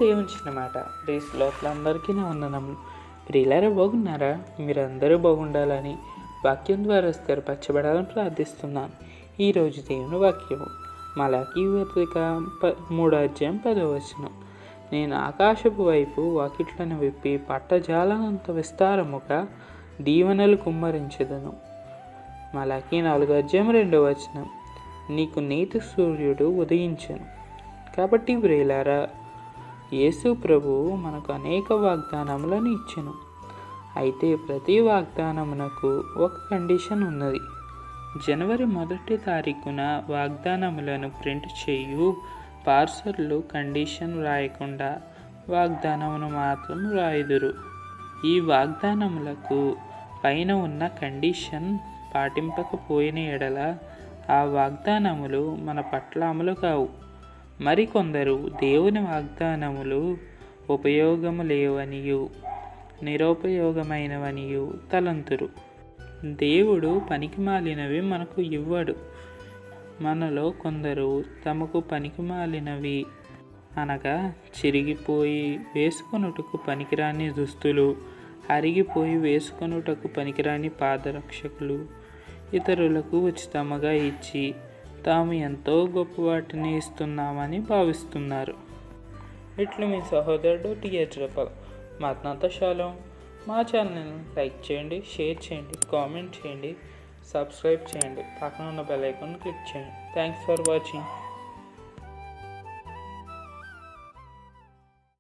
దేవుని చిన్నమాట ప్లీజ్ లోపల అందరికీ నా వందనములు. ప్రియులారా బాగున్నారా? మీరందరూ బాగుండాలని వాక్యం ద్వారా స్థిరపరచబడాలని ప్రార్థిస్తున్నాను. ఈరోజు దేవుని వాక్యము మలాకీ పత్రిక 3:10. నేను ఆకాశపు వైపు వాకిట్లను విప్పి పట్టజాలనంత విస్తారముగా దీవెనలు కుమ్మరించెదను. మలాకీ 4:2. నీకు నీతి సూర్యుడు ఉదయించెను. కాబట్టి ప్రియులారా, యేసు ప్రభువు మనకు అనేక వాగ్దానములను ఇచ్చెను. అయితే ప్రతి వాగ్దానమునకు ఒక కండిషన్ ఉన్నది. జనవరి 1 వాగ్దానములను ప్రింట్ చేయు పార్సర్లు కండిషన్ రాయకుండా వాగ్దానమును మాత్రం రాయుదురు. ఈ వాగ్దానములకు పైన ఉన్న కండిషన్ పాటింపకపోయిన ఎడల ఆ వాగ్దానములు మన పట్ల అమలు కావు. మరికొందరు దేవుని వాగ్దానములు ఉపయోగము లేవనియు నిరుపయోగమైనవనియు తలంతురు. దేవుడు పనికిమాలినవి మనకు ఇవ్వడు. మనలో కొందరు తమకు పనికిమాలినవి అనగా చిరిగిపోయి వేసుకొనుటకు పనికిరాని దుస్తులు, అరిగిపోయి వేసుకొనుటకు పనికిరాని పాదరక్షకులు ఇతరులకు ఉచితముగా ఇచ్చి తాము ఎంతో గొప్ప వాటిని ఇస్తున్నామని భావిస్తున్నారు. ఇట్లు మీ సహోదరుడు టి.హెచ్. రపాల్. మాత్నాత షాలోమ్. మా ఛానల్ని లైక్ చేయండి, షేర్ చేయండి, కామెంట్ చేయండి, సబ్స్క్రైబ్ చేయండి, పక్కన ఉన్న బెల్ ఐకాన్ క్లిక్ చేయండి. Thanks for watching.